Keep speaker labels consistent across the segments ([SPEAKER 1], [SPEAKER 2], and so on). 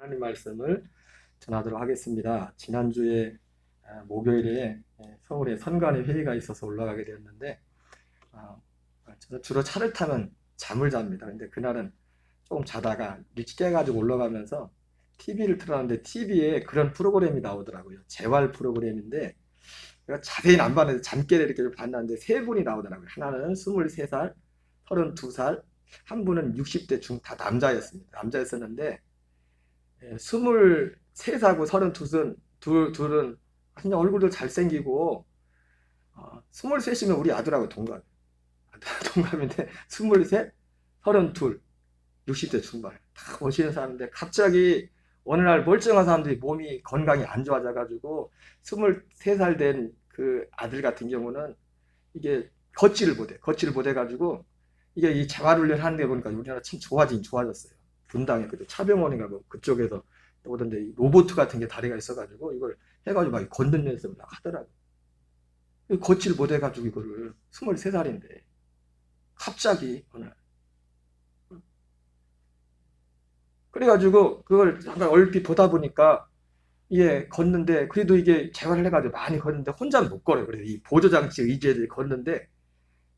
[SPEAKER 1] 하나님 말씀을 전하도록 하겠습니다. 지난주에 목요일에 서울에 선관위 회의가 있어서 올라가게 되었는데 저는 주로 차를 타면 잠을 잡니다. 근데 그날은 조금 자다가 일찍 깨가지고 올라가면서 TV를 틀었는데 TV에 그런 프로그램이 나오더라고요. 재활 프로그램인데 제가 자세히는 안 봤는데 잠깨를 이렇게 봤는데 세 분이 나오더라고요. 하나는 23살, 32살, 한 분은 60대 중 다 남자였습니다. 남자였었는데 23살하고 32은 둘은 그냥 얼굴도 잘생기고 23이면 우리 아들하고 동갑인데 23, 32, 60대 중반 다 멋있는 사람인데 갑자기 어느 날 멀쩡한 사람들이 몸이 건강이 안 좋아져가지고 23살 된 그 아들 같은 경우는 이게 걷지를 못해가지고 이게 이 재활훈련 하는 데 보니까 우리나라 참 좋아졌어요. 분당에 그때 차병원인가 뭐 그쪽에서 오던데 로봇 같은 게 다리가 있어가지고 이걸 해가지고 막 걷는 연습을 막 하더라고. 걷지를 못해가지고 이거를 23살인데 갑자기 어느 날 그래가지고 그걸 잠깐 얼핏 보다 보니까 이게 걷는데 그래도 이게 재활을 해가지고 많이 걷는데 혼자는 못 걸어요. 그래서 이 보조장치 의지에 걷는데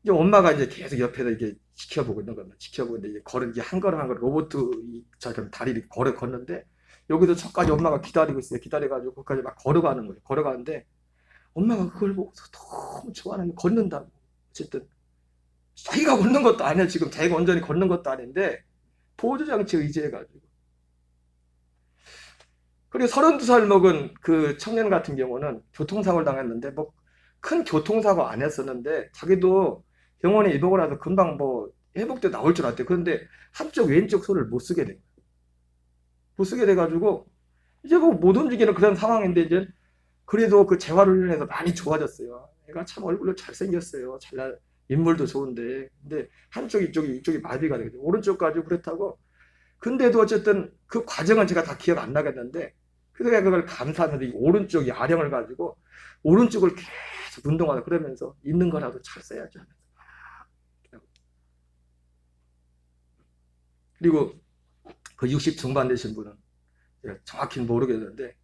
[SPEAKER 1] 이제 엄마가 이제 계속 옆에서 이게 지켜보고 있는 겁니다. 지켜보고 있는데 이제 이게 한 걸음 한 걸음 로봇처럼 다리를 걷는데 여기서 저까지 엄마가 기다리고 있어요. 기다려가지고 거기까지 막 걸어가는 거예요. 걸어가는데 엄마가 그걸 보고서 너무 좋아하는 걷는다고. 어쨌든 자기가 걷는 것도 아니야. 지금 자기가 온전히 걷는 것도 아닌데 보조장치 의지해가지고. 그리고 32살 먹은 그 청년 같은 경우는 교통사고를 당했는데 뭐 큰 교통사고 안 했었는데 자기도 병원에 입원을 해서 금방 뭐 회복돼 나올 줄 알았대요. 그런데 한쪽 왼쪽 손을 못 쓰게 된 거예요. 못 쓰게 돼가지고 이제 뭐 못 움직이는 그런 상황인데 이제 그래도 그 재활훈련에서 많이 좋아졌어요. 애가 참 얼굴로 잘생겼어요. 인물도 좋은데 근데 이쪽이 마비가 되거든요. 오른쪽까지 그렇다고. 근데도 어쨌든 그 과정은 제가 다 기억 안 나겠는데 그래서 제가 그걸 감사하면서 이 오른쪽 아령을 가지고 오른쪽을 계속 운동하다 그러면서 있는 거라도 잘 써야지 하면서. 그리고 그 60 중반 되신 분은 제가 정확히는 모르겠는데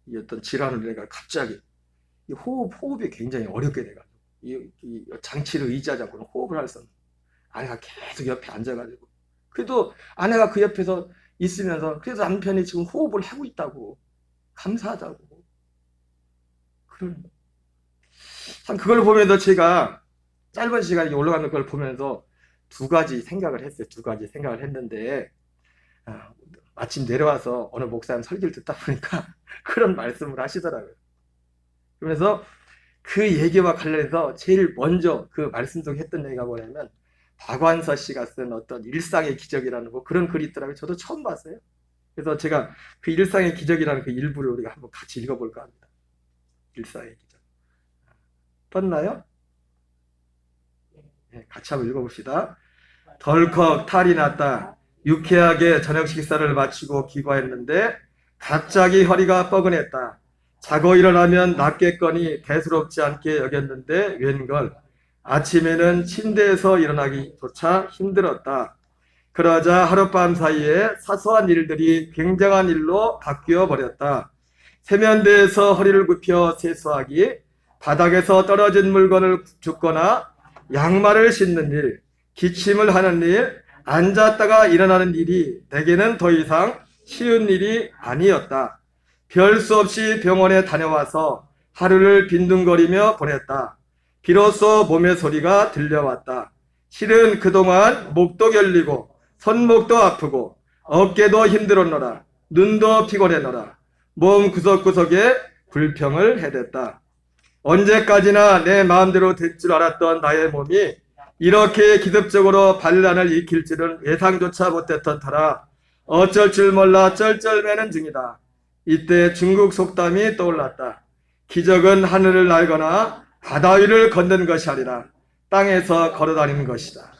[SPEAKER 1] 이 어떤 질환을 내가 갑자기 이 호흡이 굉장히 어렵게 돼가지고 이 장치를 의지하지 않고는 호흡을 할 수 없는 아내가 계속 옆에 앉아가지고 그래도 아내가 그 옆에서 있으면서 그래서 남편이 지금 호흡을 하고 있다고 감사하다고 참 그걸 보면서 제가 짧은 시간에 올라가는 걸 보면서 두 가지 생각을 했어요. 두 가지 생각을 했는데 마침 내려와서 어느 목사님 설교를 듣다 보니까 그런 말씀을 하시더라고요. 그러면서 그 얘기와 관련해서 제일 먼저 그 말씀 중에 했던 얘기가 뭐냐면 박완서 씨가 쓴 어떤 일상의 기적이라는 뭐 그런 글이 있더라고요. 저도 처음 봤어요. 그래서 제가 그 일상의 기적이라는 그 일부를 우리가 한번 같이 읽어볼까 합니다. 일상의 기적. 봤나요? 네, 같이 한번 읽어봅시다. 덜컥 탈이 났다. 유쾌하게 저녁 식사를 마치고 귀가했는데 갑자기 허리가 뻐근했다. 자고 일어나면 낫겠거니 대수롭지 않게 여겼는데 웬걸 아침에는 침대에서 일어나기조차 힘들었다. 그러자 하룻밤 사이에 사소한 일들이 굉장한 일로 바뀌어 버렸다. 세면대에서 허리를 굽혀 세수하기, 바닥에서 떨어진 물건을 줍거나 양말을 신는 일, 기침을 하는 일, 앉았다가 일어나는 일이 내게는 더 이상 쉬운 일이 아니었다. 별 수 없이 병원에 다녀와서 하루를 빈둥거리며 보냈다. 비로소 몸의 소리가 들려왔다. 실은 그동안 목도 결리고 손목도 아프고 어깨도 힘들었노라. 눈도 피곤했노라. 몸 구석구석에 불평을 해댔다. 언제까지나 내 마음대로 될 줄 알았던 나의 몸이 이렇게 기습적으로 반란을 일으킬 줄은 예상조차 못했던 터라 어쩔 줄 몰라 쩔쩔매는 중이다. 이때 중국 속담이 떠올랐다. 기적은 하늘을 날거나 바다 위를 걷는 것이 아니라 땅에서 걸어다니는 것이다.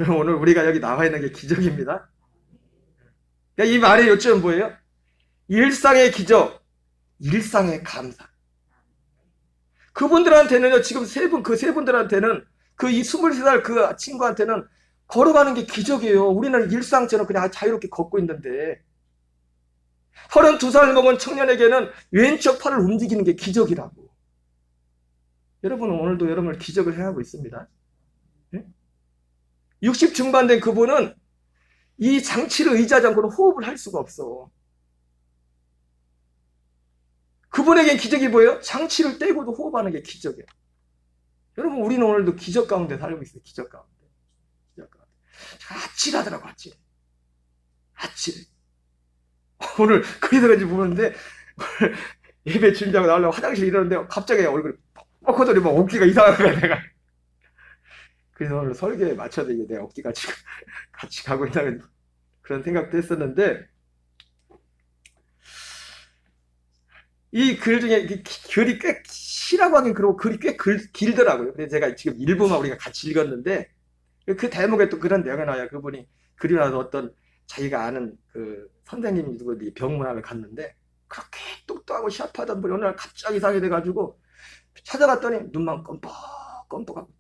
[SPEAKER 1] 오늘 우리가 여기 나와 있는 게 기적입니다. 이 말의 요점은 뭐예요? 일상의 기적, 일상의 감사. 그분들한테는요, 지금 그 세 분들한테는 이 23살 그 친구한테는 걸어가는 게 기적이에요. 우리는 일상처럼 그냥 자유롭게 걷고 있는데 32살 먹은 청년에게는 왼쪽 팔을 움직이는 게 기적이라고. 여러분은 오늘도 여러분을 기적을 행하고 있습니다. 60 중반 된 그분은 이 장치를 의지하지 않고는 호흡을 할 수가 없어. 그분에겐 기적이 뭐예요? 장치를 떼고도 호흡하는 게 기적이에요. 여러분, 우리는 오늘도 기적 가운데 살고 있어요. 기적 가운데. 기적 가운데. 아찔하더라고, 아찔해. 아찔해. 오늘 그래서 그런지 모르는데 예배 준비하고 나오려고 화장실에 이러는데 갑자기 얼굴이 뻑뻑하더니 막 어깨가 이상한 거야, 내가. 그래서 오늘 설교에 맞춰서 이게 내 어깨가 지금 같이 가고 있다는 그런 생각도 했었는데, 이 글 중에 글이 꽤 시라고 하긴 그러고 글이 꽤 길더라고요. 그래서 제가 지금 일부만 우리가 같이 읽었는데 그 대목에 또 그런 내용이 나와요. 그분이 글이 나서 어떤 자기가 아는 그 선생님이 누구 병문안을 갔는데 그렇게 똑똑하고 샤프하던 분이 어느 날 갑자기 이상하게 돼가지고 찾아갔더니 눈만 껌뻑하고 껌뻑.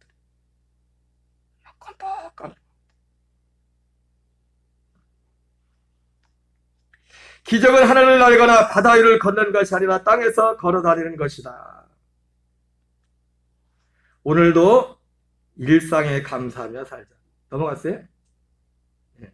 [SPEAKER 1] 기적은 하늘을 날거나 바다 위를 걷는 것이 아니라 땅에서 걸어다니는 것이다. 오늘도 일상에 감사하며 살자. 넘어갔어요? 네.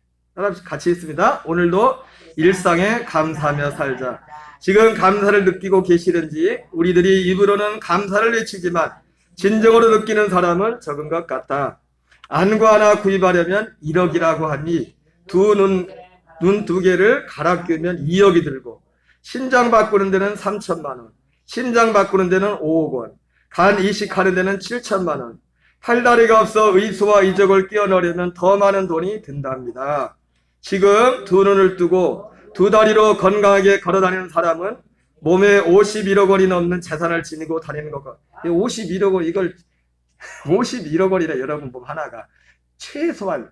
[SPEAKER 1] 같이 있습니다. 오늘도 일상에 감사하며 살자. 지금 감사를 느끼고 계시는지 우리들이 입으로는 감사를 외치지만 진정으로 느끼는 사람은 적은 것 같다. 안과 하나 구입하려면 1억이라고 하니 눈 두 개를 갈아 끼우면 2억이 들고 신장 바꾸는 데는 3천만 원, 심장 바꾸는 데는 5억 원, 간 이식하는 데는 7천만 원, 팔다리가 없어 의수와 이적을 끼워 넣으려면 더 많은 돈이 든답니다. 지금 두 눈을 뜨고 두 다리로 건강하게 걸어다니는 사람은 몸에 51억 원이 넘는 재산을 지니고 다니는 거가 51억 원, 이걸 51억 원이래. 여러분 몸 하나가 최소한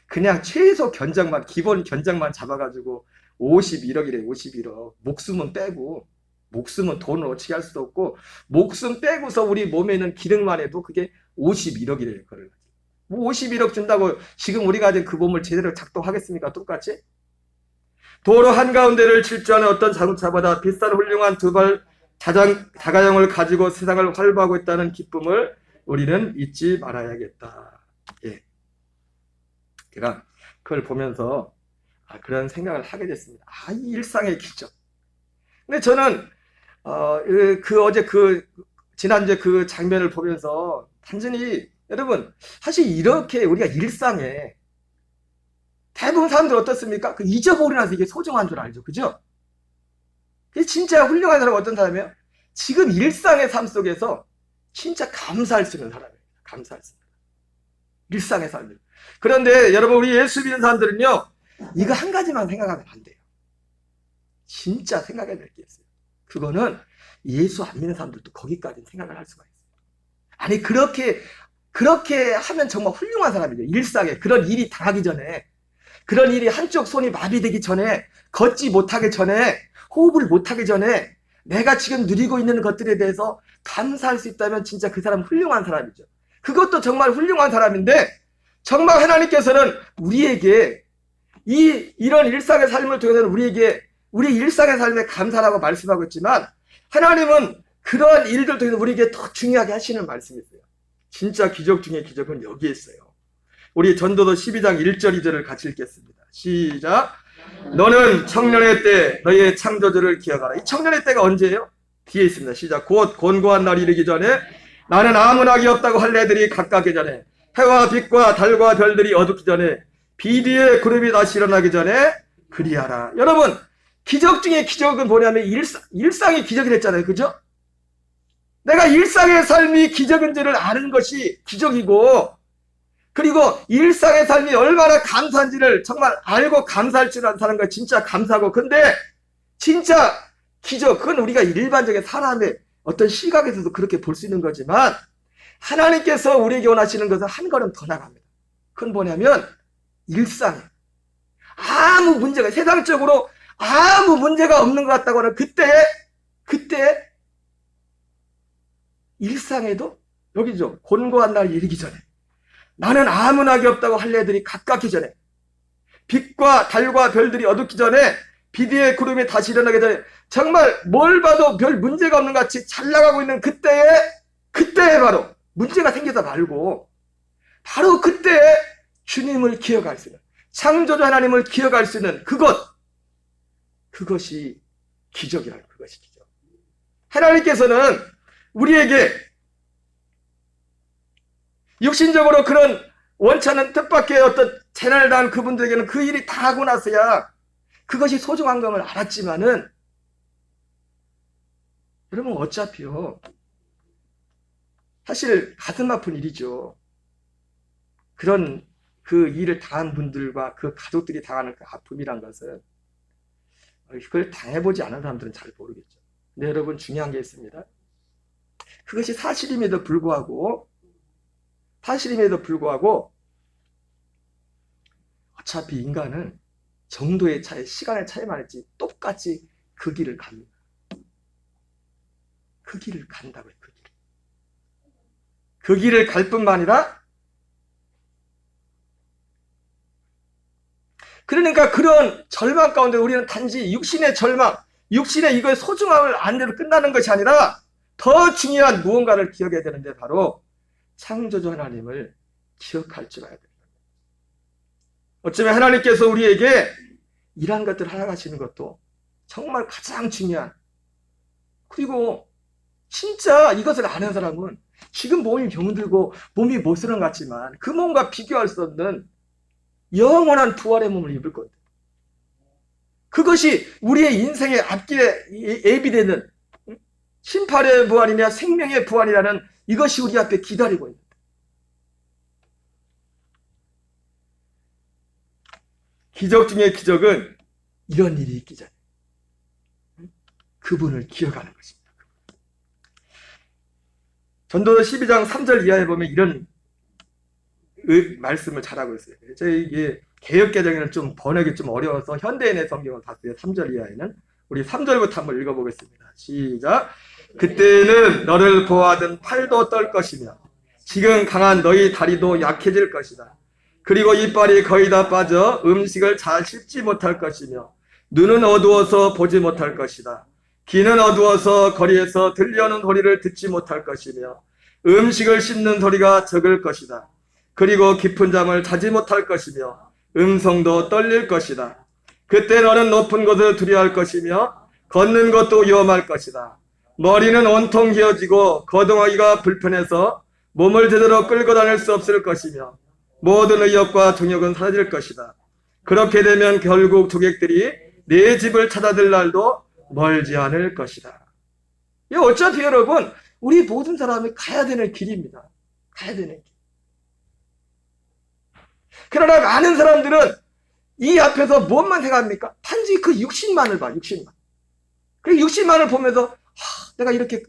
[SPEAKER 1] 그냥 최소 견적만 기본 견적만 잡아가지고 51억이래. 51억. 목숨은 빼고, 목숨은 돈을 어떻게 할 수도 없고 목숨 빼고서 우리 몸에 있는 기능만 해도 그게 51억이래. 그걸 뭐 51억 준다고 지금 우리가 가진 그 몸을 제대로 작동하겠습니까? 똑같이? 도로 한가운데를 질주하는 어떤 자동차보다 비싼 훌륭한 두발 자가용을 가지고 세상을 활보하고 있다는 기쁨을 우리는 잊지 말아야겠다. 예. 제가 그걸 보면서 그런 생각을 하게 됐습니다. 이 일상의 기적. 근데 저는 어제 지난주에 그 장면을 보면서 단순히 여러분 사실 이렇게 우리가 일상에 대부분 사람들 어떻습니까? 그 잊어버리나서 이게 소중한 줄 알죠. 그죠? 진짜 훌륭한 사람은 어떤 사람이에요? 지금 일상의 삶 속에서 진짜 감사할 수 있는 사람이에요. 감사할 수 있는 사람. 일상의 삶을. 그런데 여러분 우리 예수 믿는 사람들은요. 이거 한 가지만 생각하면 안 돼요. 진짜 생각해야 될 게 있어요. 그거는 예수 안 믿는 사람들도 거기까지 생각을 할 수가 있어요. 아니 그렇게 하면 정말 훌륭한 사람이죠. 일상에 그런 일이 당하기 전에 그런 일이 한쪽 손이 마비되기 전에 걷지 못하기 전에 호흡을 못하기 전에 내가 지금 누리고 있는 것들에 대해서 감사할 수 있다면 진짜 그 사람은 훌륭한 사람이죠. 그것도 정말 훌륭한 사람인데 정말 하나님께서는 우리에게 이런 일상의 삶을 통해서는 우리 일상의 삶에 감사라고 말씀하고 있지만 하나님은 그러한 일들 통해서 우리에게 더 중요하게 하시는 말씀이 있어요. 진짜 기적 중에 기적은 여기에 있어요. 우리 전도서 12장 1절 2절을 같이 읽겠습니다. 시작. 너는 청년의 때 너희의 창조주를 기억하라. 이 청년의 때가 언제예요? 뒤에 있습니다. 시작. 곧 곤고한 날이 이르기 전에 나는 아무 낙이 없다고 할 애들이 가깝기 전에 해와 빛과 달과 별들이 어둡기 전에 비디의 구름이 다시 일어나기 전에 그리하라. 여러분 기적 중에 기적은 뭐냐면 일상이 기적이 됐잖아요. 그죠? 내가 일상의 삶이 기적인지를 아는 것이 기적이고 그리고 일상의 삶이 얼마나 감사한지를 정말 알고 감사할 줄 아는 사람과 진짜 감사하고 근데 진짜 기적 그건 우리가 일반적인 사람의 어떤 시각에서도 그렇게 볼 수 있는 거지만 하나님께서 우리에게 원하시는 것은 한 걸음 더 나갑니다. 그건 뭐냐면 일상에 아무 문제가 세상적으로 아무 문제가 없는 것 같다고 하는 그때 일상에도 여기죠. 곤고한 날 이르기 전에 나는 아무 낙이 없다고 할 애들이 가깝기 전에 빛과 달과 별들이 어둡기 전에 비디의 구름이 다시 일어나기 전에 정말 뭘 봐도 별 문제가 없는 것 같이 잘 나가고 있는 그때에 바로 문제가 생기다 말고 바로 그때에 주님을 기억할 수 있는, 창조주 하나님을 기억할 수 있는 그것이 기적이라는, 그것이 기적. 하나님께서는 우리에게 육신적으로 그런 원찮은 뜻밖의 어떤 재난을 당한 그분들에게는 그 일이 다 하고 나서야 그것이 소중한 것을 알았지만은, 여러분 어차피요, 사실 가슴 아픈 일이죠. 그런 그 일을 당한 분들과 그 가족들이 당하는 그 아픔이란 것은 그걸 당해보지 않은 사람들은 잘 모르겠죠. 근데 여러분 중요한 게 있습니다. 그것이 사실임에도 불구하고 어차피 인간은 정도의 차이, 시간의 차이만 있지 똑같이 그 길을 갑니다. 그 길을 간다고요. 그 길을 갈 뿐만 아니라, 그러니까 그런 절망 가운데 우리는 단지 육신의 절망, 육신의 이거의 소중함을 안대로 끝나는 것이 아니라 더 중요한 무언가를 기억해야 되는데, 바로 창조주 하나님을 기억할 줄 알아야 됩니다. 어쩌면 하나님께서 우리에게 이러한 것들을 허락하시는 것도 정말 가장 중요한, 그리고 진짜 이것을 아는 사람은 지금 몸이 병들고 몸이 못쓰는 것 같지만 그 몸과 비교할 수 없는 영원한 부활의 몸을 입을 겁니다. 그것이 우리의 인생의 앞길에 예비되는 심판의 부활이냐 생명의 부활이라는 이것이 우리 앞에 기다리고 있습니다. 기적 중의 기적은 이런 일이 있기 전에 그분을 기억하는 것입니다. 전도서 12장 3절 이하에 보면 이런 말씀을 잘하고 있어요. 저희 개역개정에는 좀 번역이 좀 어려워서 현대인의 성경을 봤어요. 3절 이하에는. 우리 3절부터 한번 읽어보겠습니다. 시작. 그때는 너를 보호하던 팔도 떨 것이며 지금 강한 너희 다리도 약해질 것이다. 그리고 이빨이 거의 다 빠져 음식을 잘 씹지 못할 것이며 눈은 어두워서 보지 못할 것이다. 귀는 어두워서 거리에서 들려오는 소리를 듣지 못할 것이며 음식을 씹는 소리가 적을 것이다. 그리고 깊은 잠을 자지 못할 것이며 음성도 떨릴 것이다. 그때 너는 높은 곳을 두려워할 것이며 걷는 것도 위험할 것이다. 머리는 온통 휘어지고 거동하기가 불편해서 몸을 제대로 끌고 다닐 수 없을 것이며 모든 의욕과 정욕은 사라질 것이다. 그렇게 되면 결국 조객들이 내 집을 찾아들 날도 멀지 않을 것이다. 어차피 여러분 우리 모든 사람이 가야 되는 길입니다. 가야 되는 길. 그러나 많은 사람들은 이 앞에서 무엇만 생각합니까? 단지 그 육신만을 봐, 육신만. 그 육신만을 보면서 내가 이렇게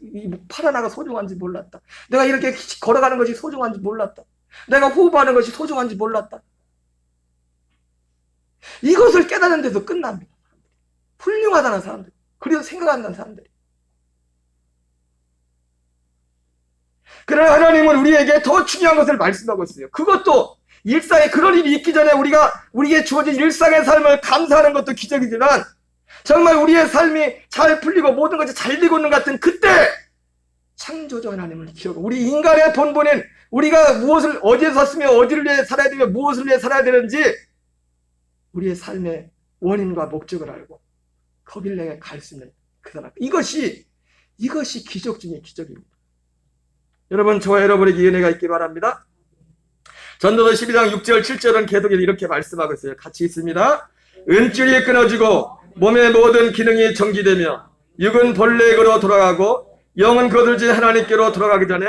[SPEAKER 1] 팔 하나가 소중한지 몰랐다. 내가 이렇게 걸어가는 것이 소중한지 몰랐다. 내가 호흡하는 것이 소중한지 몰랐다. 이것을 깨닫는 데서 끝납니다. 훌륭하다는 사람들, 그래서 생각한다는 사람들이. 그러나 하나님은 우리에게 더 중요한 것을 말씀하고 있어요. 그것도 일상에 그런 일이 있기 전에 우리에게 주어진 일상의 삶을 감사하는 것도 기적이지만, 정말 우리의 삶이 잘 풀리고 모든 것이 잘 되고 있는 것 같은 그때 창조주 하나님을 기억하고, 우리 인간의 본본인 우리가 무엇을 어디에 샀으며 어디를 위해 살아야 되며 무엇을 위해 살아야 되는지 우리의 삶의 원인과 목적을 알고 거길 향해 갈 수 있는 그 사람, 이것이 기적 중의 기적입니다. 여러분, 저와 여러분에게 은혜가 있기 바랍니다. 전도서 12장 6절 7절은 계속 이렇게 말씀하고 있어요. 같이 있습니다. 은줄이 끊어지고 몸의 모든 기능이 정지되며 육은 본래로 돌아가고 영은 거들지 하나님께로 돌아가기 전에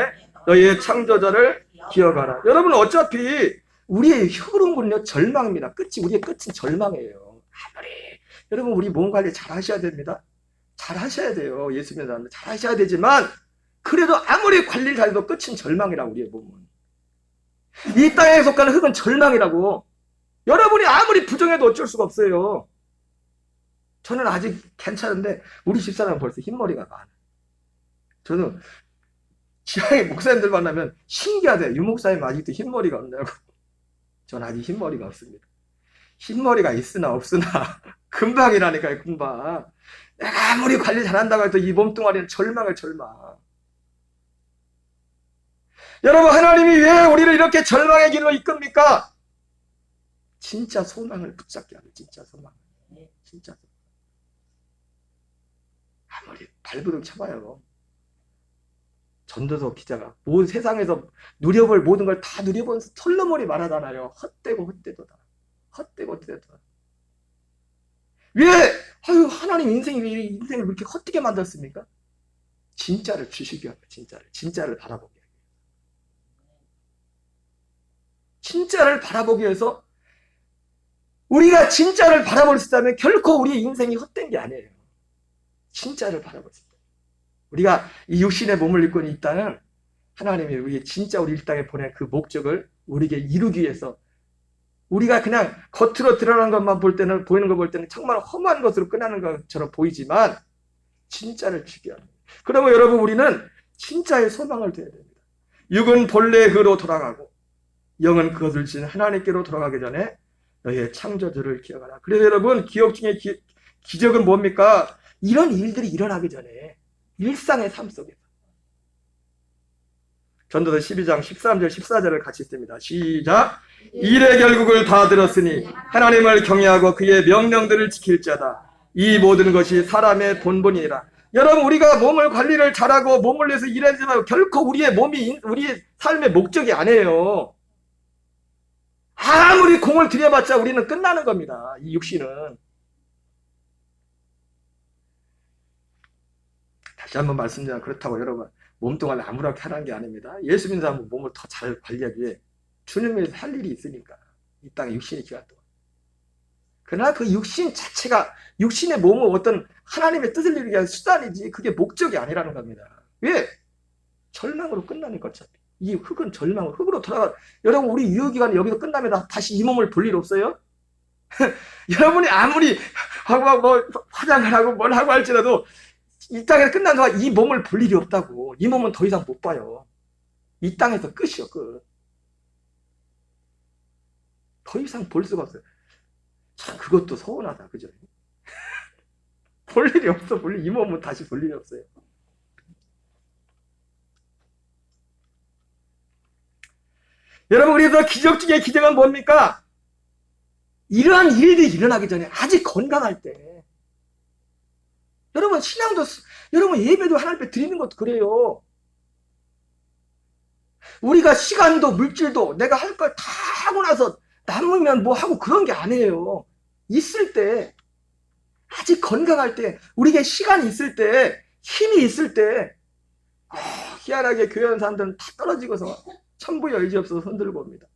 [SPEAKER 1] 너희의 창조자를 기억하라. 여러분, 어차피 우리의 흐름은요 절망입니다. 우리의 끝은 절망이에요. 여러분, 우리 몸 관리 잘 하셔야 됩니다. 잘 하셔야 돼요. 예수 믿는 사람들 잘 하셔야 되지만, 그래도 아무리 관리를 잘해도 끝은 절망이라고. 우리의 몸은 이 땅에 속하는 흙은 절망이라고. 여러분이 아무리 부정해도 어쩔 수가 없어요. 저는 아직 괜찮은데 우리 집사람은 벌써 흰머리가 많아요. 저는 지하에 목사님들 만나면 신기하대요. 유 목사님 아직도 흰머리가 없냐고. 저는 아직 흰머리가 없습니다. 흰머리가 있으나 없으나 금방이라니까요, 금방. 내가 아무리 관리 잘한다고 해도 이 몸뚱아리는 절망을 절망. 여러분, 하나님이 왜 우리를 이렇게 절망의 길로 이끕니까? 진짜 소망을 붙잡게 하는, 진짜 소망. 진짜 소망. 아무리 발버둥 쳐봐요. 전도서 기자가 세상에서 누려볼 모든 걸 다 누려본 솔로몬이 말하잖아요. 헛되고 헛되도다. 헛되고 헛되도다. 왜 하나님 인생을 그렇게 헛되게 만들었습니까? 진짜를 주시기 위해, 진짜를 바라보기 위해. 진짜를 바라보기 위해서, 우리가 진짜를 바라볼 수 있다면 결코 우리의 인생이 헛된 게 아니에요. 진짜를 바라볼 수 있다. 우리가 이 육신의 몸을 입고 있는 이 땅은 하나님이 우리 이 땅에 보낸 그 목적을 우리에게 이루기 위해서, 우리가 그냥 겉으로 드러난 것만 보이는 거 볼 때는 정말 험한 것으로 끝나는 것처럼 보이지만 진짜를 주기 위합니다. 그러면 여러분, 우리는 진짜의 소망을 둬야 됩니다. 육은 본래 그로 돌아가고 영은 그것을 지닌 하나님께로 돌아가기 전에 너희의 창조주를 기억하라. 그래서 여러분, 기억 중에 기적은 뭡니까? 이런 일들이 일어나기 전에 일상의 삶 속에서. 전도서 12장 13절 14절을 같이 씁니다. 시작. 일의 결국을 다 들었으니 하나님을 경외하고 그의 명령들을 지킬자다. 이 모든 것이 사람의 본분이라. 여러분, 우리가 몸을 관리를 잘하고 몸을 내서 일하지만 결코 우리의 몸이 우리의 삶의 목적이 아니에요. 아무리 공을 들여봤자 우리는 끝나는 겁니다. 이 육신은. 다시 한번 말씀드리면, 그렇다고 여러분 몸뚱아리 아무렇게 하라는 게 아닙니다. 예수 믿는 사람은 몸을 더 잘 관리하기 위해 주님을 할 일이 있으니까, 이 땅에 육신이 기간 동안. 그러나 그 육신 자체가, 육신의 몸은 어떤 하나님의 뜻을 이루기 위한 수단이지 그게 목적이 아니라는 겁니다. 왜? 절망으로 끝나니까. 어차피 이 흙은 절망으로, 흙으로 돌아가. 여러분, 우리 유효기간이 여기서 끝나면 다시 이 몸을 볼 일 없어요? 여러분이 아무리 뭐 화장을 하고 뭘 하고 할지라도 이 땅에서 끝난 동안 이 몸을 볼 일이 없다고. 이 몸은 더 이상 못 봐요. 이 땅에서 끝이요, 끝. 더 이상 볼 수가 없어요. 참, 그것도 서운하다, 그죠? 볼 일이 없어, 이 몸은 다시 볼 일이 없어요. 여러분, 그래서 기적 중에 기적은 뭡니까? 이러한 일들이 일어나기 전에, 아직 건강할 때. 여러분, 신앙도, 여러분 예배도 하나님 앞에 드리는 것도 그래요. 우리가 시간도 물질도 내가 할 걸 다 하고 나서 남으면 뭐 하고 그런 게 아니에요. 있을 때, 아직 건강할 때, 우리에게 시간이 있을 때, 힘이 있을 때, 희한하게 교회 하는 사람들은 다 떨어지고서 천부의 의지 없어서 흔들고 옵니다.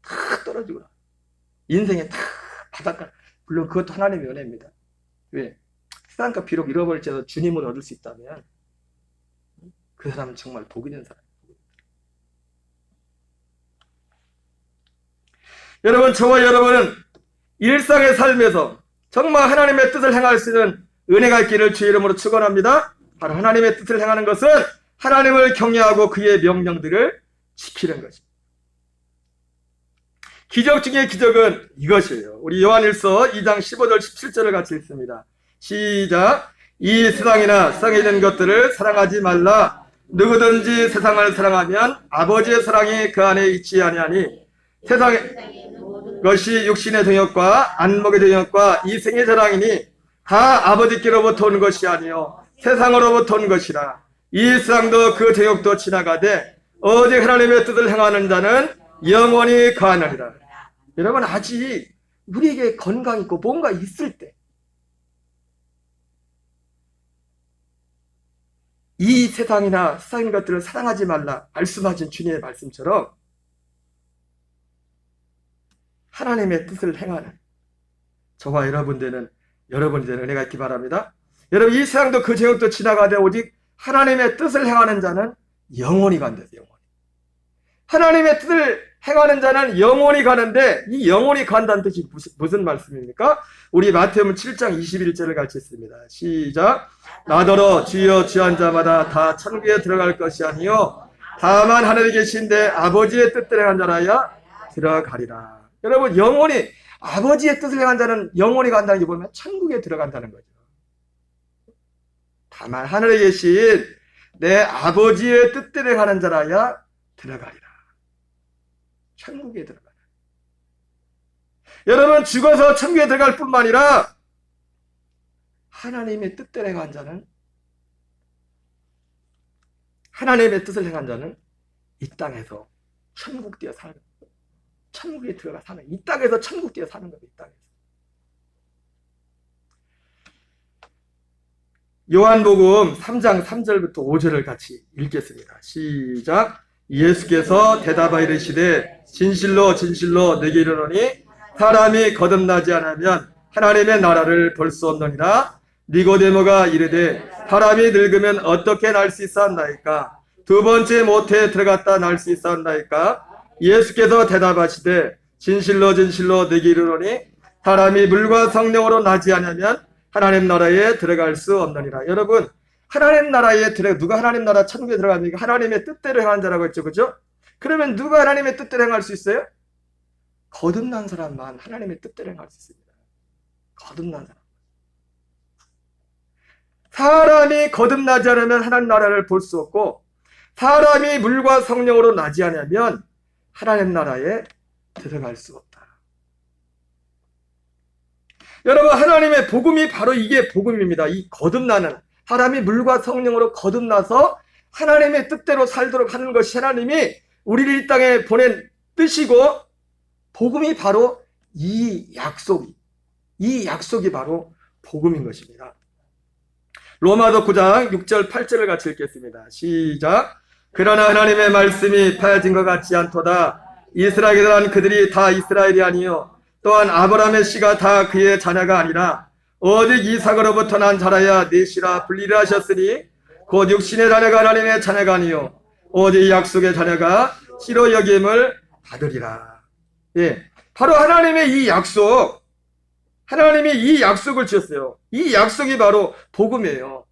[SPEAKER 1] 다 떨어지고 나. 인생에 다 바닷가. 물론 그것도 하나님의 은혜입니다. 왜? 세상과 비록 잃어버릴지라도 주님을 얻을 수 있다면 그 사람은 정말 복이 된 사람이에요. 여러분, 저와 여러분은 일상의 삶에서 정말 하나님의 뜻을 행할 수 있는 은혜가 있기를 주의 이름으로 축원합니다. 바로 하나님의 뜻을 행하는 것은 하나님을 경외하고 그의 명령들을 지키는 것입니다. 기적 중의 기적은 이것이에요. 우리 요한일서 2장 15절 17절을 같이 읽습니다. 시작. 이 세상이나 세상에 있는 것들을 사랑하지 말라. 누구든지 세상을 사랑하면 아버지의 사랑이 그 안에 있지 아니하니 세상의 것이 육신의 정욕과 안목의 정욕과 이 생의 자랑이니 다 아버지께로부터 온 것이 아니요 세상으로부터 온 것이라. 이 세상도 그 정욕도 지나가되 오직 하나님의 뜻을 행하는 자는 영원히 거하느니라. 여러분, 아직 우리에게 건강 있고 뭔가 있을 때, 이 세상이나 세상의 것들을 사랑하지 말라 말씀하신 주님의 말씀처럼 하나님의 뜻을 행하는 저와 여러분들은 은혜가 있기 바랍니다. 여러분, 이 세상도 그 정욕도 지나가되 오직 하나님의 뜻을 행하는 자는 영원히 간대요. 영원히. 하나님의 뜻을 행하는 자는 영원히 가는데, 이 영원히 간다는 뜻이 무슨 말씀입니까? 우리 마태복음 7장 21절을 같이 읽습니다. 시작. 나더러 주여 주한 자마다 다 천국에 들어갈 것이 아니요 다만 하늘에 계신데 아버지의 뜻대로 한 자라야 들어가리라. 여러분, 영원히, 아버지의 뜻을 행한 자는 영원히 간다는 게 보면 천국에 들어간다는 거죠. 다만 하늘에 계신 내 아버지의 뜻대로 행하는 자라야 들어가리라. 천국에 들어가라. 여러분, 죽어서 천국에 들어갈 뿐만 아니라 하나님의 뜻대로 행한 자는, 하나님의 뜻을 행한 자는 이 땅에서 천국 뒤에 사는, 천국에 들어가 사는, 이 땅에서 천국 뒤에 사는 거예요. 이 땅에서. 요한복음 3장 3절부터 5절을 같이 읽겠습니다. 시작. 예수께서 대답하여 이르시되 진실로 진실로 내게 이르노니 사람이 거듭나지 않으면 하나님의 나라를 볼 수 없느니라. 니고데모가 이르되 사람이 늙으면 어떻게 날 수 있사옵나이까? 두 번째 모태에 들어갔다 날 수 있사옵나이까? 예수께서 대답하시되 진실로 진실로 내게 이르노니 사람이 물과 성령으로 나지 않으면 하나님 나라에 들어갈 수 없느니라. 여러분, 하나님 나라에 누가 하나님 나라 천국에 들어갑니까? 하나님의 뜻대로 행한 자라고 했죠. 그죠? 그러면 누가 하나님의 뜻대로 행할 수 있어요? 거듭난 사람만 하나님의 뜻대로 행할 수 있습니다. 거듭난 사람. 사람이 거듭나지 않으면 하나님 나라를 볼 수 없고, 사람이 물과 성령으로 나지 않으면 하나님 나라에 들어갈 수 없다. 여러분, 하나님의 복음이 바로 이게 복음입니다. 이 거듭나는, 사람이 물과 성령으로 거듭나서 하나님의 뜻대로 살도록 하는 것이 하나님이 우리를 이 땅에 보낸 뜻이고, 복음이 바로 이 약속이 바로 복음인 것입니다. 로마서 9장 6절 8절을 같이 읽겠습니다. 시작. 그러나 하나님의 말씀이 파여진 것 같지 않도다. 이스라엘이란 그들이 다 이스라엘이 아니요 또한 아브라함의 씨가 다 그의 자녀가 아니라 오직 이삭으로부터 난 자라야 네 씨라 분리를 하셨으니 곧 육신의 자녀가 하나님의 자녀가 아니요 오직 약속의 자녀가 씨로 여김을 받으리라. 예, 바로 하나님의 이 약속, 하나님이 이 약속을 주셨어요. 이 약속이 바로 복음이에요.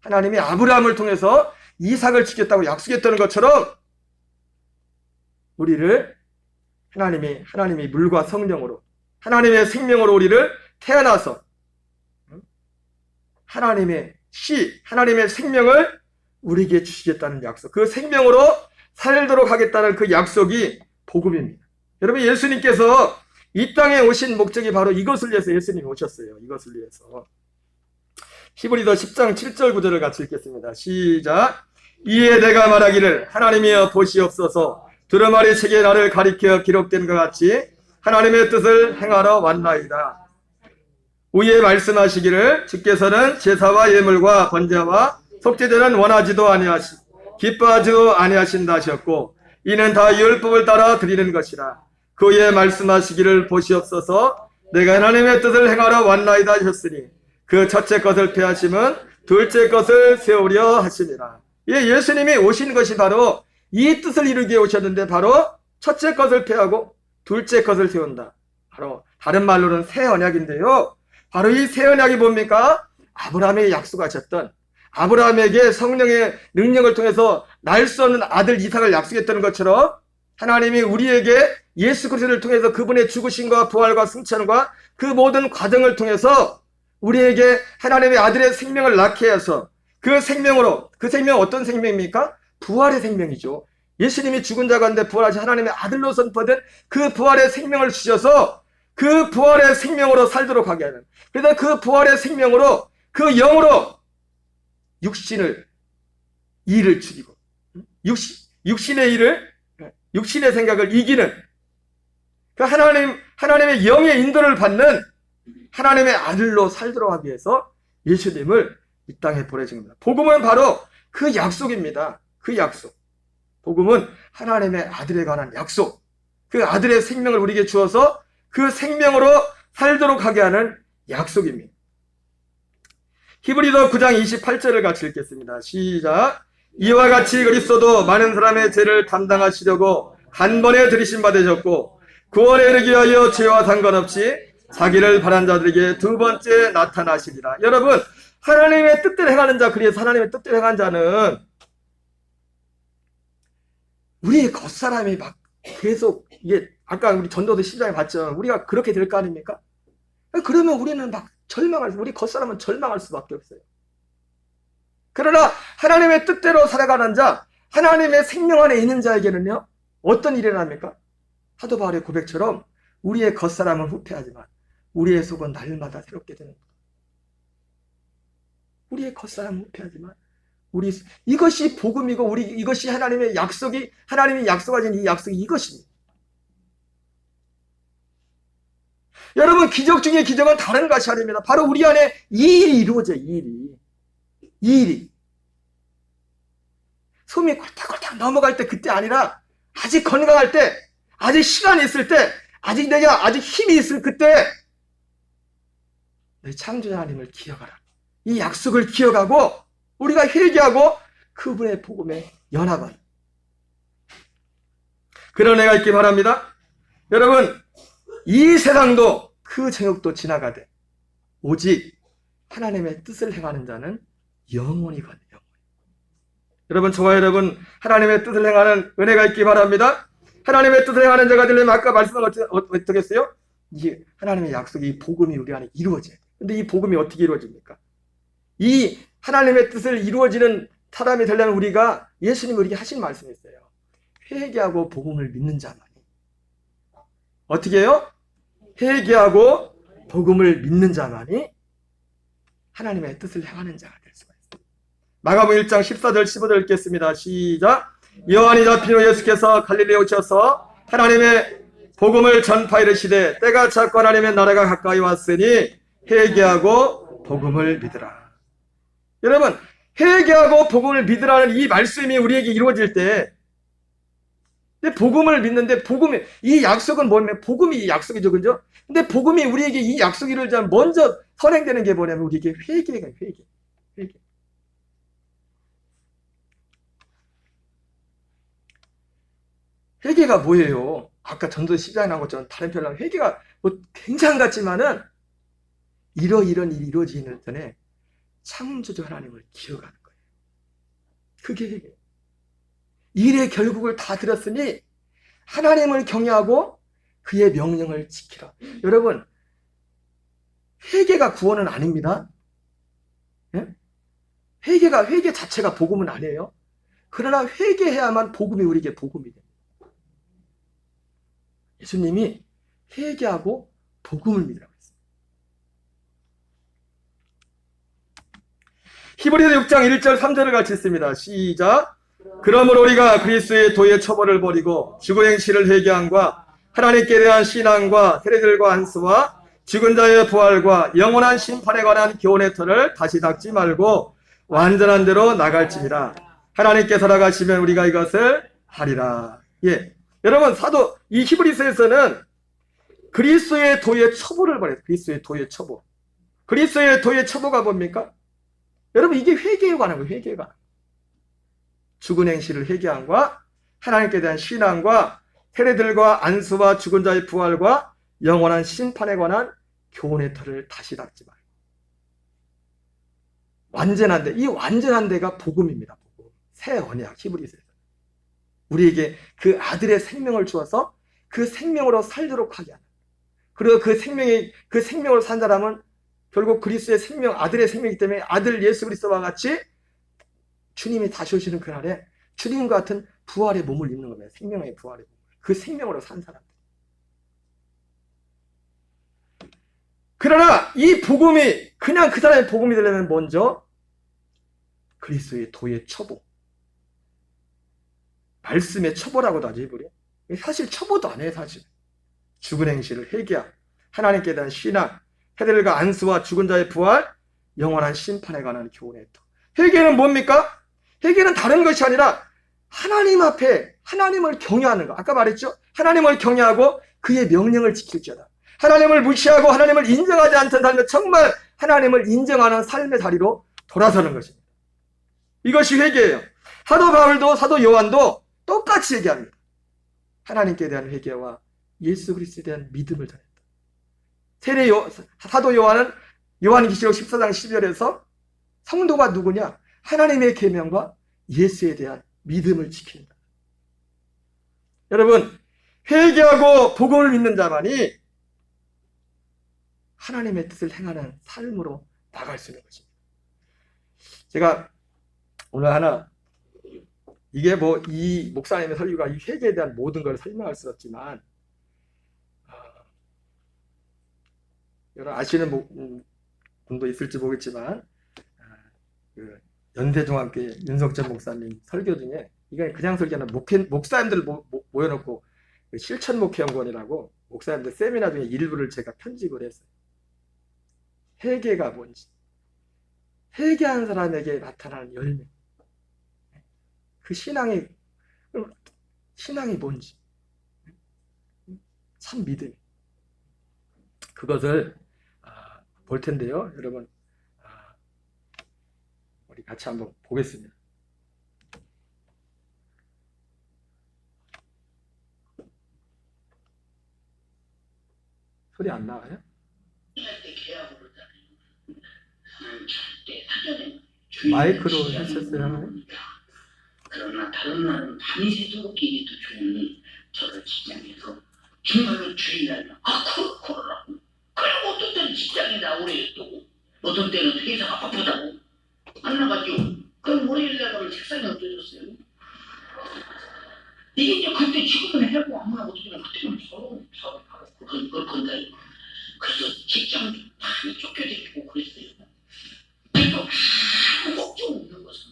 [SPEAKER 1] 하나님이 아브라함을 통해서 이삭을 지켰다고 약속했다는 것처럼 우리를 하나님이 물과 성령으로, 하나님의 생명으로 우리를 태어나서 하나님의 하나님의 생명을 우리에게 주시겠다는 약속, 그 생명으로 살도록 하겠다는 그 약속이 복음입니다. 여러분, 예수님께서 이 땅에 오신 목적이 바로 이것을 위해서 예수님이 오셨어요. 이것을 위해서. 히브리서 10장 7절 9절을 같이 읽겠습니다. 시작. 이에 내가 말하기를 하나님이여 보시옵소서. 두루마리 책에 나를 가리켜 기록된 것 같이 하나님의 뜻을 행하러 왔나이다. 위에 말씀하시기를 주께서는 제사와 예물과 번제와 속죄제는 원하지도 기뻐하지도 아니하신다 하셨고 이는 다 율법을 따라 드리는 것이라. 그의 말씀하시기를 보시옵소서. 내가 하나님의 뜻을 행하러 왔나이다 하셨으니 그 첫째 것을 폐하심은 둘째 것을 세우려 하심이라. 예수님이 오신 것이 바로 이 뜻을 이루기 위해 오셨는데 바로 첫째 것을 폐하고 둘째 것을 세운다. 바로 다른 말로는 새 언약인데요. 바로 이 새 언약이 뭡니까? 아브라함에게 약속하셨던, 아브라함에게 성령의 능력을 통해서 날 수 없는 아들 이삭을 약속했다는 것처럼 하나님이 우리에게 예수 그리스도를 통해서 그분의 죽으심과 부활과 승천과 그 모든 과정을 통해서 우리에게 하나님의 아들의 생명을 낳게 해서 그 생명으로, 그 생명은 어떤 생명입니까? 부활의 생명이죠. 예수님이 죽은 자 가운데 부활하신 하나님의 아들로 선포된 그 부활의 생명을 주셔서 그 부활의 생명으로 살도록 하게 하는, 그래서 그 부활의 생명으로, 그 영으로 일을 죽이고 육신의 생각을 이기는 그 하나님의 영의 인도를 받는 하나님의 아들로 살도록 하기 위해서 예수님을 이 땅에 보내신 겁니다. 복음은 바로 그 약속입니다. 그 약속. 복음은 하나님의 아들에 관한 약속. 그 아들의 생명을 우리에게 주어서 그 생명으로 살도록 하게 하는 약속입니다. 히브리서 9장 28절을 같이 읽겠습니다. 시작. 이와 같이 그리스도도 많은 사람의 죄를 담당하시려고 단번에 들이심 받으셨고 구원에 이르기 위하여 죄와 상관없이 자기를 바란 자들에게 두 번째 나타나시리라. 여러분, 하나님의 뜻대로 행하는 자, 그래서 하나님의 뜻대로 행한 자는 우리의 겉사람이 막 계속 이게 아까 우리 전도서 10장에 봤죠. 우리가 그렇게 될 거 아닙니까? 그러면 우리는 막 우리 겉사람은 절망할 수밖에 없어요. 그러나 하나님의 뜻대로 살아가는 자, 하나님의 생명 안에 있는 자에게는요, 어떤 일이 일어납니까? 사도 바울의 고백처럼 우리의 겉사람은 후퇴하지만 우리의 속은 날마다 새롭게 되는 거예요. 우리의 겉사람은 후퇴하지만 이것이 복음이고 이것이 하나님의 약속이, 하나님이 약속하신 이 약속이 이것입니다. 여러분, 기적 중에 기적은 다른 것이 아닙니다. 바로 우리 안에 이 일이 이루어져요. 이 일이. 숨이 꼴딱꼴딱 넘어갈 때 그때 아니라 아직 건강할 때, 아직 시간이 있을 때, 내가 아직 힘이 있을 그때 내 창조자 하나님을 기억하라. 이 약속을 기억하고 우리가 회개하고 그분의 복음에 연합하라. 그런 애가 있기 바랍니다. 여러분, 이 세상도 그 정욕도 지나가되 오직 하나님의 뜻을 행하는 자는 영원히 가네. 여러분, 저와 여러분, 하나님의 뜻을 행하는 은혜가 있기 바랍니다. 하나님의 뜻을 행하는 자가 되려면 아까 말씀은 어떻게 했어요? 이게 하나님의 약속이, 이 복음이 우리 안에 이루어져요. 근데 이 복음이 어떻게 이루어집니까? 이 하나님의 뜻을 이루어지는 사람이 되려면 우리가, 예수님이 우리에게 하신 말씀이 있어요. 회개하고 복음을 믿는 자만이. 어떻게 해요? 회개하고 복음을 믿는 자만이 하나님의 뜻을 행하는 자가 될 수가 있습니다. 마가복음 1장 14절 15절 읽겠습니다. 시작. 요한이 잡힌 후 예수께서 갈릴리에 오셔서 하나님의 복음을 전파이르시되 때가 찼고 하나님의 나라가 가까이 왔으니 회개하고 복음을 믿으라. 여러분, 회개하고 복음을 믿으라는 이 말씀이 우리에게 이루어질 때, 복음을 믿는데, 이 약속은 뭐냐면 복음이 이 약속이죠, 그죠? 근데 복음이 우리에게 이 약속이 이루어지면 먼저 선행되는 게 뭐냐면 우리에게 회개. 회개가 뭐예요? 아까 전도 10장에 나온 것처럼 다른 표현으로 회개가 뭐 굉장한 것 같지만은 이런 일이 이루어지기 전에 창조주 하나님을 기억하는 거예요. 그게 회개. 일의 결국을 다 들었으니 하나님을 경외하고 그의 명령을 지키라. 여러분, 회개가 구원은 아닙니다. 예? 회개 자체가 복음은 아니에요. 그러나 회개해야만 복음이 우리에게 복음이 됩니다. 예수님이 회개하고 복음을 믿으라고 했습니다. 히브리서 6장 1절 3절을 같이 읽습니다. 시작. 그러므로 우리가 그리스도의 도의 처벌을 버리고 죽은 행실을 회개함과 하나님께 대한 신앙과 세례들과 안수와 죽은 자의 부활과 영원한 심판에 관한 교훈의 터를 다시 닦지 말고 완전한 대로 나갈지니라. 하나님께 살아가시면 우리가 이것을 하리라. 예, 여러분, 이 히브리서에서는 그리스도의 도의 처벌을 말해요. 그리스도의 도의 처벌. 그리스도의 도의 처벌가 뭡니까? 여러분, 이게 회개에 관한 거예요. 회개에 관한 거예요. 죽은 행실을 회개함과 하나님께 대한 신앙과 세례들과 안수와 죽은 자의 부활과 영원한 심판에 관한 교훈의 터를 다시 닦지 말고. 완전한 데, 이 완전한 데가 복음입니다. 복음. 새 언약, 히브리서에서. 우리에게 그 아들의 생명을 주어서 그 생명으로 살도록 하게 하는. 그리고 그 생명으로 산 사람은 결국 그리스도의 생명, 아들의 생명이기 때문에 아들 예수 그리스도와 같이 주님이 다시 오시는 그날에 주님과 같은 부활의 몸을 입는 겁니다. 생명의 부활의 몸을. 그 생명으로 산 사람들. 그러나 이 복음이 그냥 그 사람의 복음이 되려면 먼저 그리스도의 도의 처보. 말씀의 처보라고도 하죠, 이분이. 사실 처보도 안 해요, 사실. 죽은 행실을 회개함, 하나님께 대한 신앙, 세례들과 안수와 죽은 자의 부활, 영원한 심판에 관한 교훈의 터. 회개는 뭡니까? 회개는 다른 것이 아니라 하나님 앞에 하나님을 경외하는 거. 아까 말했죠? 하나님을 경외하고 그의 명령을 지킬지어다. 하나님을 무시하고 하나님을 인정하지 않던 삶에 정말 하나님을 인정하는 삶의 다리로 돌아서는 것입니다. 이것이 회개예요. 사도 바울도 사도 요한도 똑같이 얘기합니다. 하나님께 대한 회개와 예수 그리스도에 대한 믿음을 전했다. 사도 요한은 요한계시록 14장 10절에서 성도가 누구냐? 하나님의 계명과 예수에 대한 믿음을 지킨다. 여러분, 회개하고 복음을 믿는 자만이 하나님의 뜻을 행하는 삶으로 나갈 수 있는 것입니다. 제가 오늘 하나, 이게 뭐 이 목사님의 설교가 이 회개에 대한 모든 걸 설명할 수 없지만, 여러분 아시는 분도 있을지 모르겠지만, 그 연세종합교회 윤석천 목사님 설교 중에, 이건 그냥 설교는 목사님들 모여놓고 실천 목회연구원이라고 목사님들 세미나 중에 일부를 제가 편집을 했어요. 회개가 뭔지, 회개한 사람에게 나타나는 열매, 그 신앙이 뭔지, 참 믿음, 그것을 볼 텐데요. 여러분, 우리 같이 한번 보겠습니다. 소리 안 나와요? 마이크로 하셨어요?
[SPEAKER 2] 그러나 다른 날은 밤이 새도록 일이 더 좋으니 저를 직장에서 정말로 주일날은 그러라고. 그리고 어떤 때는 직장에 나오래 또 어떤 때는 회사가 바쁘다고 안 나가죠. 그럼 월요일날 가면 책상이 없어졌어요. 이게 이제 그때 지금은 해고 아무나 못하지만 그때는 서로 그럴 건데, 그래서 직장도 많이 쫓겨다니고 그랬어요. 그래도 아무 걱정 없는 것은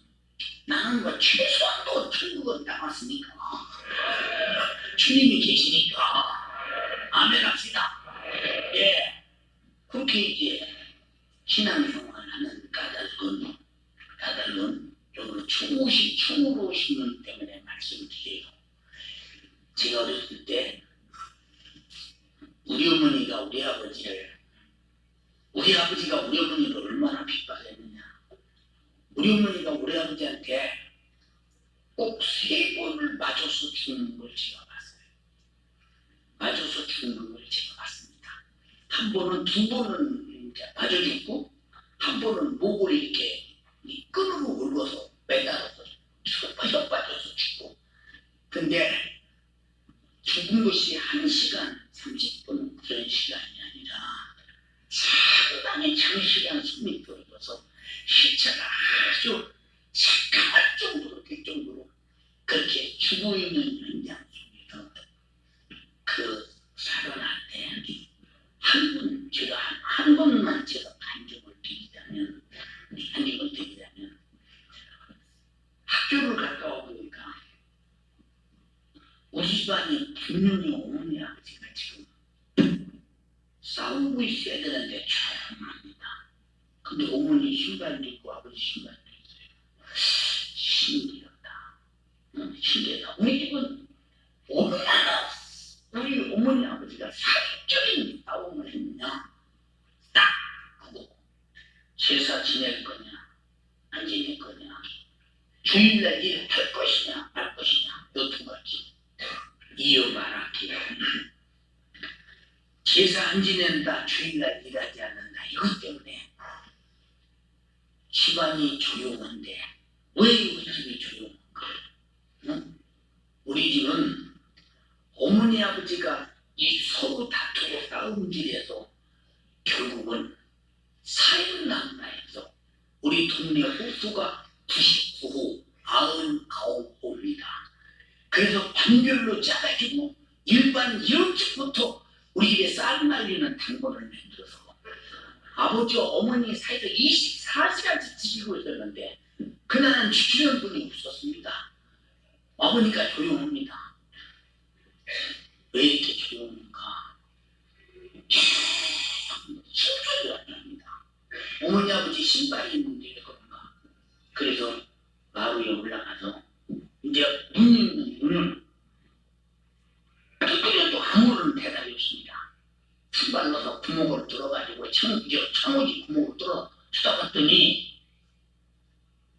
[SPEAKER 2] 나는 뭐 최소한도 천국은 남았으니까 주님이 계시니까 아멘 합시다. 예, 그렇게 이제 신앙생활을 하는 까닭은 좀 충으로 오시는 때문에 말씀을 드려요. 제가 어렸을 때 우리 어머니가 우리 아버지가 우리 어머니를 얼마나 핍박했느냐. 우리 어머니가 우리 아버지한테 꼭 3번을 맞아서 죽는 걸 제가 봤습니다. 한 번은, 2번은 맞아 죽고, 한 번은 목을 이렇게 이 끈으로 긁어서 매달아서 혀 빠져서 죽고. 근데 죽은 것이 1시간 30분 그런 시간이 아니라 상당히 장시간 숨이 들어서 시차가 아주 착각할 정도로 될 정도로 그렇게 죽어있는 현장 속에서 그 사람한테 제가 한 번만 제가 간증을 드리자면, 학교를 갔다 와보니까 우리 집안이 분명히 어머니 아버지가 지금 싸우고 있어야 되는데 조용합니다. 근데 어머니 신발도 있고 아버지 신발도 있어요. 신기하다. 우리 집은 얼마나 우리 어머니 아버지가 사회적인 싸움을 했느냐. 딱 그거. 제사 지낼 거냐 안 지낼 거냐, 주일날 일을 할 것이냐 말 것이냐, 요 2가지 이어말하기. 제사 안 지낸다, 주일날 일하지 않는다, 이것 때문에 집안이 조용한데 왜 우리 집이 조용한가? 응? 우리 집은 어머니 아버지가 이 서로 다투고 싸움질에서 결국은 사형난마에서 우리 동네 호수가 99호 99호입니다. 그래서 판결로 짜가지고 일반 1호집부터 우리 집에 쌀 말리는 당번을 만들어서 아버지와 어머니 사이에서 24시간씩 지키고 있었는데 그날은 지키는 분이 없었습니다. 아버니까 조용합니다. 왜 이렇게 조용한가? 힘줄이 안 납니다. 어머니 아버지 신발이 있는데 그런가? 그래서 마루에 올라가서 이제 문을 두드려도 아무런 대답이 없습니다. 신발 넣어서 구멍을 뚫어가지고 창호지 구멍을 뚫어 쳐다봤더니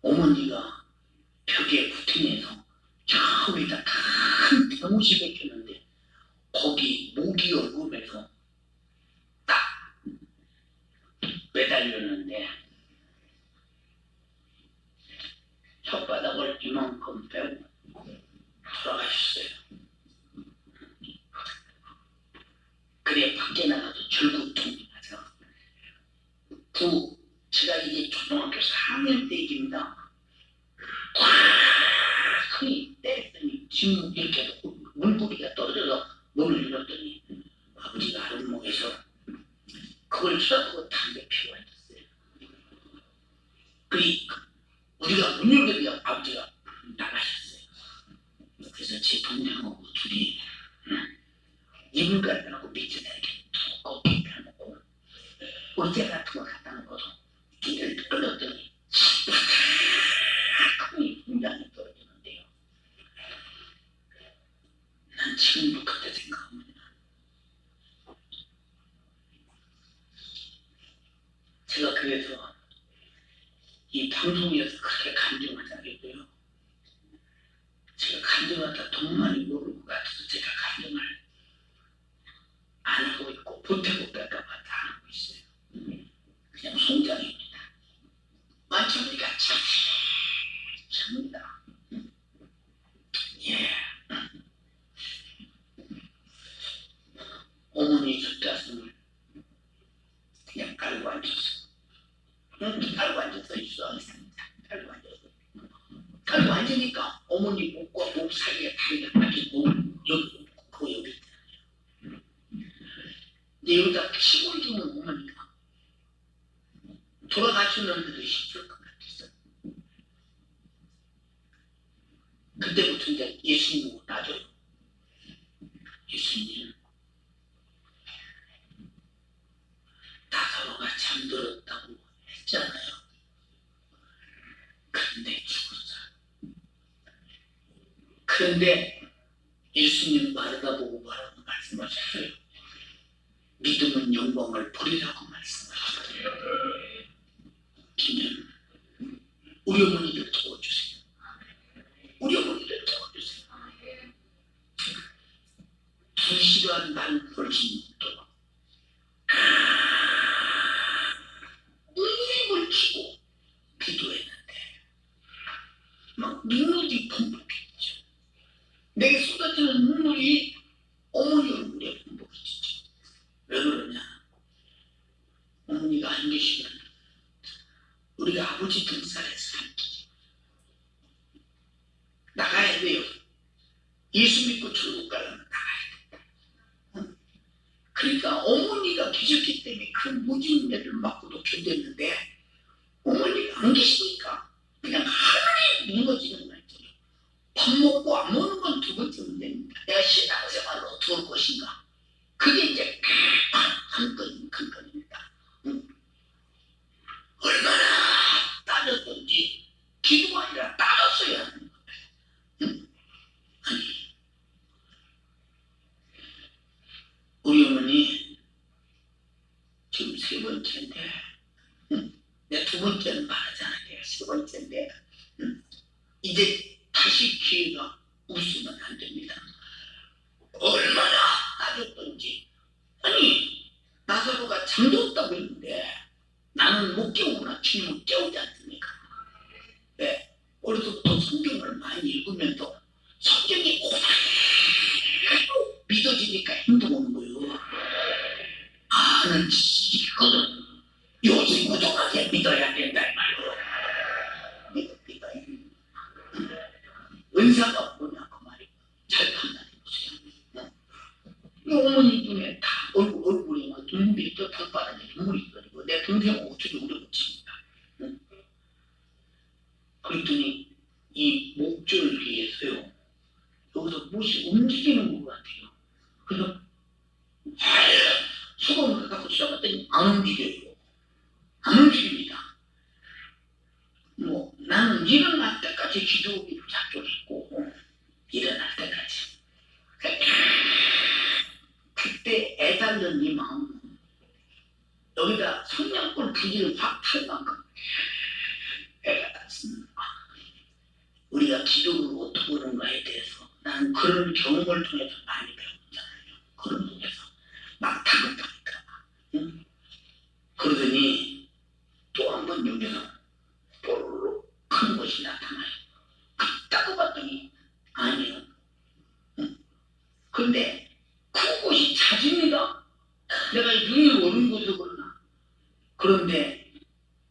[SPEAKER 2] 어머니가 벽에 구팅해서 저 위에다 큰 대못이 박혔는데 거기 목이 얽으면서 딱 매달렸는데 혓바닥을 이만큼 빼고 돌아가셨어요. 가을에 밖에 나가서 절구통이 나서 제가 이제 초등학교 4학년 때입니다. 꽉 때렸더니 지금 이렇게 물고기가 떨어져서 문을 열었더니 아버지가 아랫목에서 그걸 쳐다보고 담배 피우고 앉았어요. 우리가 문 열더니 아버지가 나가셨어요. 그래서 제 동생하고 둘이 이불 갖다 놓고 밑에다 이렇게 두껍게 펴놓고 의자 같은 거 갖다 놓고서 길을 끌었더니 큰 분장이 떨어지는데요. 난 지금도 그때 생각합니다. 제가 그래서 이 방송에서 그렇게 감정하지 않겠고요. 제가 감정하다 돈 많이 모를 것 같아서 제가 감정을 안 하고 있고 보태고 뺄까봐 다 하고 있어요. 그냥 송장입니다. 만천리가 참입니다. 예. 어머니 젖가슴을 그냥 깔고 앉았어. 깔고 앉아서 있어. 깔고 앉았어. 깔고 앉으니까 어머니 목과 목 사이에 다리가 빠지고 여기 있잖아요. 근데 여기다 치고 있으면 어머니가 돌아가시는데도 힘들 것 같았어. 그때부터 이제 예수님을 놔줘요. 예수님, 나사로가 잠들었다고 했잖아요. 그런데 죽었어. 그런데 예수님 마르다 보고 뭐라고 말씀하셨어요? 믿음은 영광을 버리라고 말씀하셨어요. 기념, 우리 어머니를 도와주세요. 우리 어머니를 도와주세요. 2시간 반 걸친 동안 눈물을 치고 기도했는데 막 눈물이 펑펑 피었죠. 내게 쏟아지는 눈물이 어머니 얼굴에 펑펑 피었죠. 왜 그러냐? 어머니가 안 계시면 우리가 아버지 등살에 살기 나가야 돼요. 예수 믿고 천국 가려면 나가야 된다. 그러니까 어머니가 계셨기 때문에 그 모진 일을 맞고도 견뎠는데 어머니가 안 계시니까 그냥 하늘이 무너지는 거 있잖아요. 밥 먹고 안 먹는 건 두 번째 문제입니다. 내가 신앙생활을 어떻게 할 것인가. 그게 이제 한 건입니다. 얼마나 따졌던지 기도가 아니라 따졌어야 하는 거예요. 아니, 우리 어머니 지금 세 번째인데 내 두 번째는 말하지 않을게요. 세 번째인데 이제 다시 기회가 웃으면 안 됩니다. 얼마나 따졌던지. 아니, 나사로가 잠들었다고 했는데 나는 못 깨우구나. 주님은 깨우지 않습니까? 네. 어려서부터 성경을 많이 읽으면서 성경이 그대로 믿어지니까 행동하는 거예요. 아, 난 이거는 요즘 무조건하게 믿어야 된다 이 말이에요. 믿어야 돼. 은사가 뭐냐 그 말이에요. 잘 판단해보세요. 이 어머니 중에 다 얼굴에 막 눈물이 또 턱바닥에 눈물이 떨리고 내 동생은 어떻게 우려붙입니다. 그랬더니 이 목줄기에서요 여기서 무엇이 움직이는 것 같아요. 그래서 수건을 갖고 쏘았더니 안 움직여요. 안 움직입니다. 뭐 나는 일어날 때까지 기도하기로 작정했고 일어날 때까지. 그때 애달는 이 마음은 여기다 성냥불 부지를 확 탈 만큼 애가 닿습니다. 우리가 기도를 어떻게 하는가에 대해서 나는 그런 경험을 통해서 많이 배웠잖아요. 그런 속에서 막 다급하니까. 응? 그러더니 또 한 번 여기서 볼록 큰 것이 나타나요. 딱 봤더니 아니에요. 응? 근데 큰 곳이 잦습니다. 그런데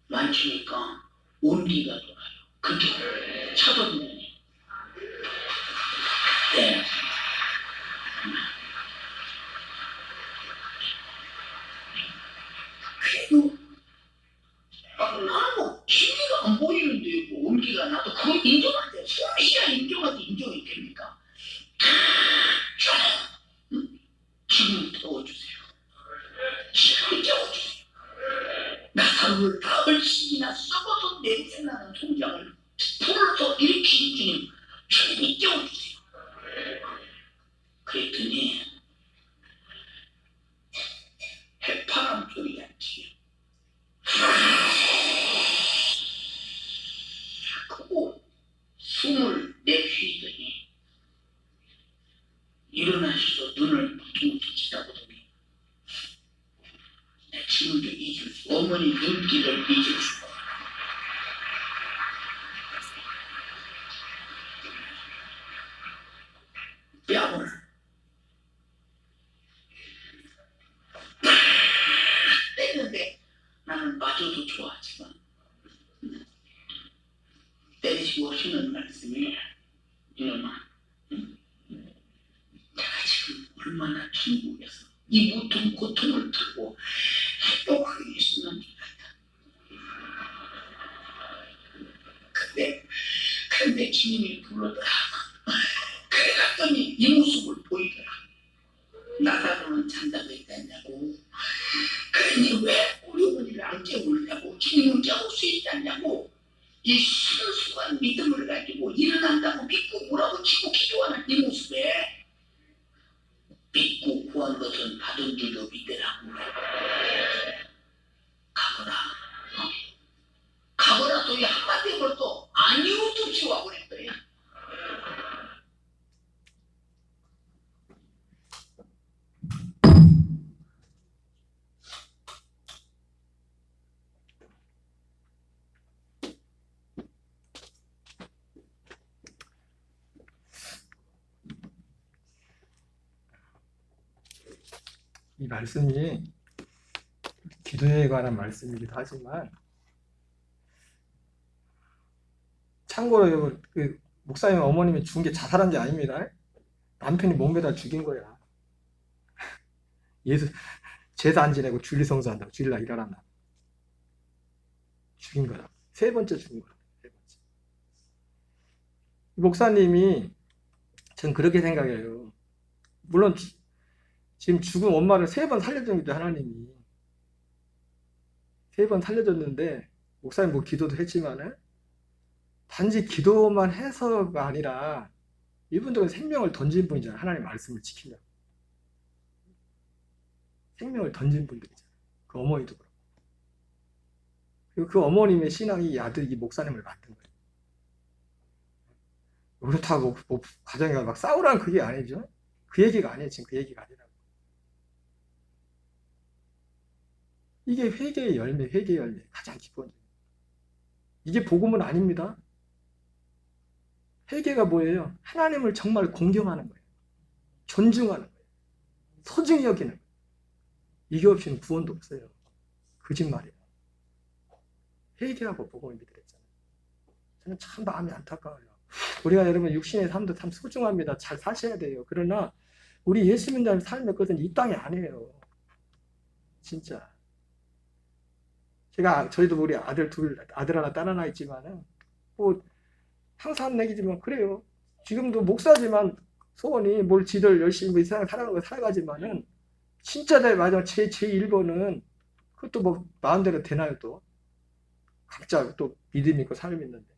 [SPEAKER 2] 만치니까 온기가 돌아요. 그때 차던더니 네. 그래도 나는 뭐 기미가 안 보이는데 뭐 온기가 나도 그거 인정한대. 소리야 인정하지 인정이 됩니까? 응? 지금 태워주세요. 지금 태워주세요. 나사를 가을씩이나 썩어서 냄새나는 통장을 불러서 일으킨 주님 지금 태워주세요. 그랬더니 해파람 소리 같지. 크고 숨을 내쉬더니 일어나셔서 눈을 부둥부둥 치다보더니 내 지금도 잊을 수 어머니 눈길을 잊을 수가 없어. 뺨을 때리는데 나는 맞아도 좋아하지만 때리시고 하시는 말씀이 이놈아 내가 지금 얼마나 천국에서 이 모든 고통을 들고 행복하게 있으면 좋겠다. 근데 주님이 불러더라. 그래 갔더니 이 모습을 보이더라. 나사로는 잔다고 했다냐고. 그러니 왜 우리 어머니를 안 깨우느냐고. 주님은 깨울 수 있지 않냐고. 이 순수한 믿음을 가지고 일어난다고 믿고 몰아붙이고 기도하는 이 모습에 믿고 구한 것은 받은 줄도 믿으라고. 가거라. 가거라 소리 한마디 해버려도 아니오도 없이 와버렸어요.
[SPEAKER 1] 이 말씀이 기도에 관한 말씀이기도 하지만 참고로 그 목사님 어머님이 죽은 게 자살한 게 아닙니다. 남편이 몸에다 죽인 거야. 예수 제사 안 지내고 주일성수 한다고 주일날 일하란다. 죽인 거야. 세 번째 죽인 거야. 세 번째. 목사님이 전 그렇게 생각해요. 물론 지금 죽은 엄마를 3번 살려줬는데 하나님이 3번 살려줬는데 목사님 뭐 기도도 했지만은 단지 기도만 해서가 아니라 이분들은 생명을 던진 분이잖아요. 하나님 말씀을 지키려고 생명을 던진 분들이잖아요. 그 어머니도 그렇고. 그리고 그 어머님의 신앙이 이 아들 이 목사님을 만든 거예요. 그렇다고 뭐 가정이 막 싸우라는 그게 아니죠. 그 얘기가 아니에요. 지금 그 얘기가 아니라고. 이게 회개의 열매, 회개의 열매 가장 기본적인. 이게 복음은 아닙니다. 회개가 뭐예요? 하나님을 정말 공경하는 거예요. 존중하는 거예요. 소중히 여기는 거예요. 이게 없이는 구원도 없어요. 거짓말이에요. 회개하고 복음을 믿으랬잖아요. 저는 참 마음이 안타까워요. 우리가 여러분 육신의 삶도 참 소중합니다. 잘 사셔야 돼요. 그러나 우리 예수 믿는 삶의 것은 이 땅이 아니에요. 진짜. 저희도 우리 아들 하나, 딸 하나 있지만은, 뭐, 항상 내기지만, 그래요. 지금도 목사지만, 소원이 뭘 지들 열심히 이 세상 살아가는 거 살아가지만은, 진짜 맞아. 제 1번은, 그것도 뭐, 마음대로 되나요, 또? 각자 또 믿음 있고 삶 있는데.